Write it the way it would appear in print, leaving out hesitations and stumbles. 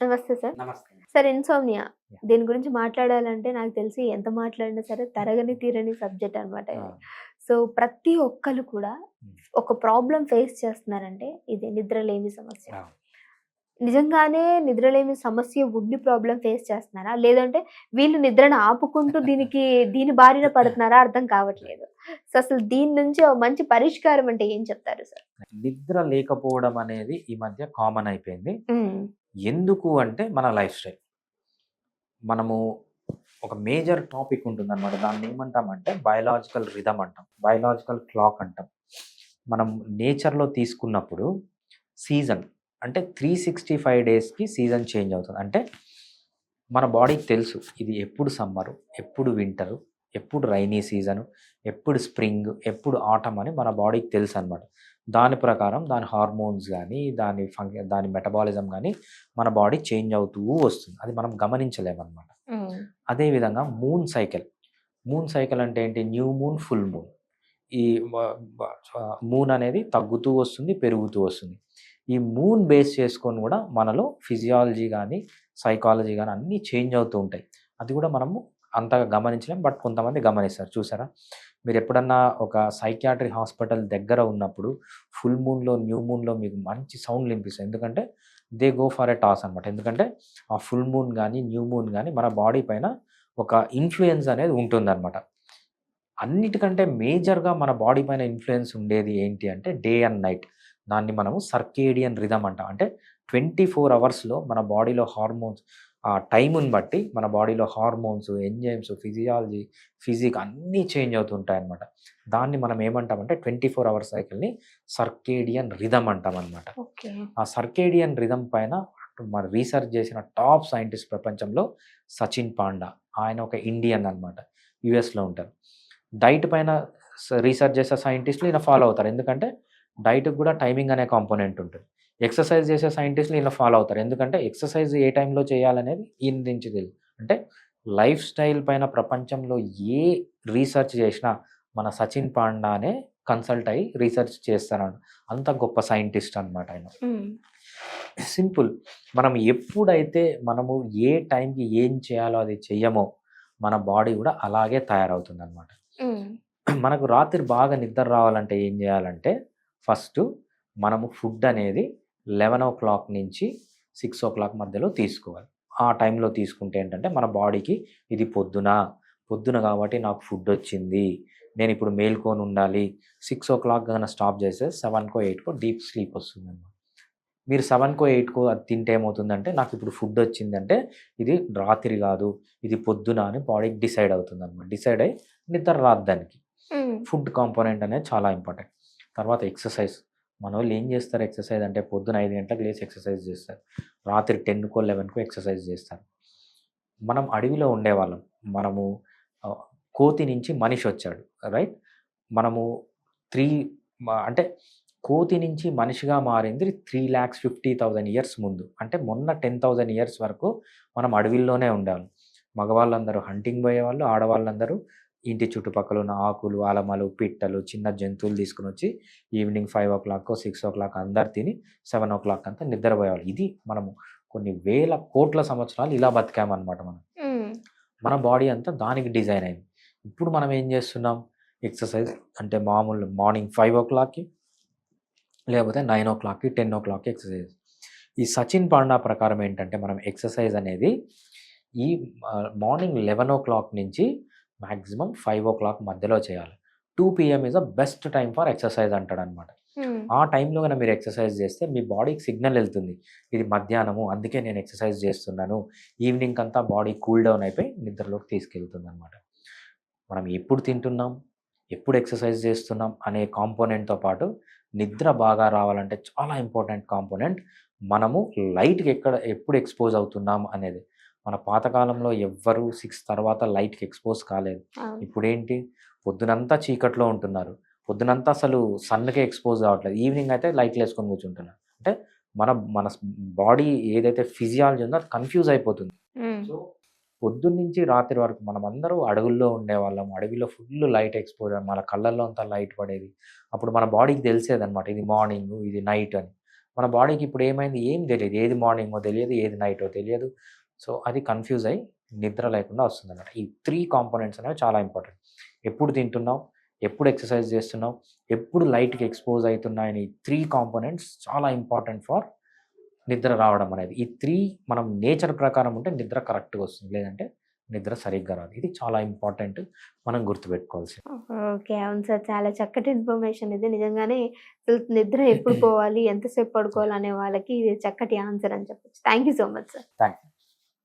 నమస్తే సార్. నమస్తే. Sir insomnia yeah! దీని గురించి మాట్లాడాలంటే నాకు తెలిసి ఎంత మాట్లాడినా సరే తరగని తీరని సబ్జెక్ట్ అనమాట ఆ! ఇది. సో, ప్రతి ఒక్కళ్ళు కూడా హ్మ్. ఒక ప్రాబ్లమ్ ఫేస్ చేస్తున్నారంటే ఇది నిద్రలేమి సమస్య. ఆ! నిజంగానే నిద్రలేమి సమస్య ఉండి ప్రాబ్లమ్ ఫేస్ చేస్తున్నారా? లేదంటే వీళ్ళు నిద్రను ఆపుకుంటూ దీని బారిన పడుతున్నారా అర్థం కావట్లేదు. సో, అసలు దీని నుంచి ఓ మంచి పరిష్కారం అంటే ఏం చెప్తారు సార్? నిద్ర లేకపోవడం అనేది ఈ మధ్య కామన్ అయిపోయింది. హ్మ్. ఎందుకు అంటే మన లైఫ్ స్టైల్. మనము ఒక మేజర్ టాపిక్ ఉంటుందన్నమాట. దాన్ని ఏమంటామంటే బయోలాజికల్ రిథమ్ అంటాం. బయోలాజికల్ క్లాక్ అంటాం. మనం నేచర్‌లో తీసుకున్నప్పుడు సీజన్ అంటే 365 డేస్‌కి సీజన్ చేంజ్ అవుతది. అంటే మన బాడీకి తెలుసు ఇది ఎప్పుడు సమ్మరు, ఎప్పుడు వింటరు, ఎప్పుడు రైనీ సీజను, ఎప్పుడు స్ప్రింగ్, ఎప్పుడు ఆటమ్ అని మన బాడీకి తెలుసనమాట. దాని ప్రకారం దాని హార్మోన్స్ గానీ, దాని మెటబాలిజం గానీ మన బాడీ చేంజ్ అవుతూ వస్తుంది. అది మనం గమనించలేమనమాట. హ్మ్. అదే విధంగా మూన్ సైకిల్. మూన్ సైకిల్ అంటే ఏంటి? New moon, full moon. ఈ వ బ మూన్ అనేది తగ్గుతూ వస్తుంది, పెరుగుతూ వస్తుంది. ఈ మూన్ బేస్ చేసుకొని గూడా మనలో ఫిజియాలజీ గానీ, సైకాలజీ గానీ అన్నీ చేంజ్ అవుతూ ఉంటాయి. అది గూడా మనము అంతగా గమనించలేం. బట్ కొంతమంది గమనిస్తారు. చూసారా? మీరెప్పుడన్నా ఒక సైకియాట్రిక్ హాస్పిటల్ దగ్గర ఉన్నప్పుడు ఫుల్ మూన్‌లో, న్యూ మూన్‌లో మీకు మంచి సౌండ్‌లు ఇనిపిస్తాయి. ఎందుకంటే they go for a toss అనమాట. ఎందుకంటే ఆ ఫుల్ మూన్ గానీ, న్యూ మూన్ గానీ మన బాడీ పైన ఒక ఇన్‌ఫ్లూయెన్స్ అనేది ఉంటుందనమాట. అన్నిటికంటే మేజర్‌గా మన బాడీ పైన ఇన్‌ఫ్లూయెన్స్ ఉండేది ఏంటి అంటే డే అండ్ నైట్. దాన్ని మనము సర్కేడియన్ రిథమ్ అంటాం. అంటే 24 అవర్స్‌లో మన బాడీలో హార్మోన్స్ ఆ టైముని బట్టి మన బాడీలో హార్మోన్స్, ఎంజైమ్స్, ఫిజియాలజీ, ఫిజిక్ అన్నీ చేంజ్ అవుతూ ఉంటాయన్నమాట. దాన్ని మనం ఏమంటామంటే 24 అవర్ సైకిల్‌ని సర్కేడియన్ రిథమ్ అంటామన్నమాట. ఓకే. ఆ సర్కేడియన్ రిథమ్ పైన మరి రీసెర్చ్ చేసిన టాప్ సైంటిస్ట్ ప్రపంచంలో సచిన్ పాండా. ఆయన ఒక ఇండియన్ అన్నమాట. యూఎస్‌లో ఉంటారు. డైట్ పైన రీసెర్చ్ చేసే సైంటిస్ట్‌లు ఈయన ఫాలో అవుతారు. ఎందుకంటే డైట్‌కి గూడా టైమింగ్ అనే కాంపోనెంట్ ఉంటది. ఎక్సర్సైజ్ చేసే సైంటిస్ట్‌లు ఈయన ఫాలో అవుతారు. ఎందుకంటే ఎక్సర్సైజ్ ఏ టైంలో చేయాలనేది ఈయన నుంచి తెలీదు. అంటే లైఫ్ స్టైల్ పైన ప్రపంచంలో ఏ రీసెర్చ్ చేసినా మన సచిన్ పాండానే కన్సల్ట్ అయ్యి రీసెర్చ్ చేస్తారన్న అంత గొప్ప సైంటిస్ట్ అన్నమాట ఆయన. హ్మ్. సింపుల్. మనం ఎప్పుడైతే మనము ఏ టైంకి ఏం చేయాలో అది చెయ్యమో, మన బాడీ గూడా అలాగే తయారవుతుందనమాట. హ్మ్. మనకు రాత్రి బాగా నిద్ర రావాలంటే ఏం జేయాలంటే, ఫస్టు మనము ఫుడ్ అనేది 11:00 నుంచి 6:00 మధ్యలో తీసుకోవాలి. ఆ టైంలో తీసుకుంటే ఏంటంటే, మన బాడీకి ఇది పొద్దున గాబట్టి నాకు ఫుడ్డొచ్చింది. నేనిప్పుడు మేల్కొనుండాలి. 6:00 గాన స్టాప్ జేస్తే 7కో, 8కో డీప్ స్లీప్ ఒస్తుందనమాట. మీరు 7కో, 8కో అది తింటే ఏమవుతుందంటే, నాకిప్పుడు ఫుడ్డొచ్చిందంటే, ఇది రాత్రి గాదు, ఇది పొద్దున అని బాడీకి డిసైడ్ అవుతుందనమాట. డిసైడ్ అయ్యి నిద్ర రాదు దానికి. హ్మ్. ఫుడ్ కాంపోనెంట్ అనేది చాలా ఇంపార్టెంట్. తర్వాత ఎక్సర్సైజ్. మనోళ్ళు ఏం జేస్తారు ఎక్సర్సైజ్ అంటే పొద్దున 5 గంటలకు లేసి ఎక్సర్సైజ్ జేస్తారు. రాత్రి 10కో, 11కో ఎక్సర్సైజ్ జేస్తారు. మనం అడవిలో ఉండేవాళ్ళం. మనము ఆహ్, కోతి నుంచి మనిషొచ్చాడు. రైట్? మనము 3 అంటే కోతి నుంచి మనిషిగా మారింది 3,50,000 ఇయర్స్ ముందు. అంటే మొన్న 10,000 ఇయర్స్ వరకు మనం అడవిల్లోనే ఉండేవాళ్ళం. మగవాళ్ళందరూ హంటింగ్ బోయేవాళ్ళు. ఆడవాళ్ళందరూ ఇంటి చుట్టుపక్కల ఉన్న ఆకులు, అలమలు, పిట్టలు, చిన్న జంతువులు తీసుకొనొచ్చి ఈవినింగ్ 5:00కో, 6:00 అందరూ తిని 7:00 అంతా నిద్రపోయేవాళ్ళు. ఇది మనము కొన్ని వేల కోట్ల సంవత్సరాలు ఇలా బతికామనమాట మనం. హ్మ్. మన బాడీ అంతా దానికి డిజైన్ అయింది. ఇప్పుడు మనం ఏం జేస్తున్నాం? ఎక్సర్సైజ్ అంటే మామూలు మార్నింగ్ 5:00కి లేకపోతే 9:00కి, 10:00కి ఎక్సర్సైజ్. ఈ సచిన్ పాండా ప్రకారం ఏంటంటే మనం ఎక్సర్సైజ్ అనేది ఈ మార్నింగ్ 11:00 నుంచి మాక్సిమం 5:00 మధ్యలో చేయాలి. 2 PM is the best time for exercise అంటాడనమాట. హ్మ్. ఆ టైంలో గన మీరు ఎక్సర్సైజ్ చేస్తే మీ బాడీకి సిగ్నల్ ఎళ్తుంది. ఇది మధ్యాహ్నము అందుకే నేను ఎక్సర్సైజ్ చేస్తున్నాను. ఈవినింగ్‌కంతా బాడీ కూల్ డౌన్ అయిపోయి నిద్రలోకి తీసుకెళ్తుందనమాట. మనం ఎప్పుడు తింటున్నాం? ఎప్పుడు ఎక్సర్సైజ్ చేస్తున్నాం? అనే కాంపోనెంట్‌తో పాటు నిద్ర బాగా రావాలంటే చాలా ఇంపార్టెంట్ కాంపోనెంట్ మనము లైట్‌కి ఎప్పుడు ఎక్స్‌పోజ్ అవుతున్నాం అనేది. మన పాతకాలంలో ఎవ్వరు 6 తర్వాత లైట్‌కి ఎక్స్‌పోజ్ కాలేదు. అవును. ఇప్పుడేంటి పొద్దునంతా చీకట్లో ఉంటున్నారు. పొద్దునంతా అసలు సన్‌కే ఎక్స్‌పోజ్ అవ్వట్లేదు. ఈవినింగ్ అయితే లైట్‌లేసుకొని కూర్చుంటున్నారు. అంటే మన మన బాడీ ఏదైతే ఫిజియాలజీ ఉందో అది కన్‌ఫ్యూజ్ అయిపోతుంది. హ్మ్. సో, పొద్దున్నుంచి రాత్రి వరకు మనమందరూ అడవుల్లో ఉండేవాళ్ళం. అడవిలో ఫుల్లు లైట్ ఎక్స్‌పోజర్ మన కళ్ళల్లో అంతా లైట్ పడేది. అప్పుడు మన బాడీకి తెలిసేదనమాట. ఇది మార్నింగు, ఇది నైట్ అని. మన బాడీకి ఇప్పుడు ఏమైంది ఏం తెలియదు, ఏది మార్నింగో తెలియదు, ఏది నైటో తెలియదు. సో అది కన్ఫ్యూజ్ అయ్యి నిద్ర లేకుండా వస్తుందన్నమాట. ఈ 3 కాంపోనెంట్స్ అనేవి చాలా ఇంపార్టెంట్. ఎప్పుడు తింటున్నావు, ఎప్పుడు ఎక్సర్సైజ్ చేస్తున్నావు, ఎప్పుడు లైట్‌కి ఎక్స్‌పోజ్ అయితున్నాయని, ఈ 3 కాంపోనెంట్స్ చాలా ఇంపార్టెంట్ ఫర్ నిద్ర రావడం అనేది. ఈ 3 మనం నేచర్ ప్రకారం ఉంటే నిద్ర కరెక్ట్‌గా వస్తుంది. లేదంటే నిద్ర సరిగ్గా రాదు. ఇది చాలా ఇంపార్టెంట్, మనం గుర్తుపెట్టుకోవాల్సింది. ఓకే. అవును సార్. చాలా చక్కటి ఇన్ఫర్మేషన్ ఇది. నిజంగానే అసలు నిద్ర ఎప్పుడు పోవాలి, ఎంతసేపు పడుకోవాలి అనే వాళ్ళకి ఇది చక్కటి ఆన్సర్ అని చెప్పొచ్చు. Thank you so much sir. Thank you.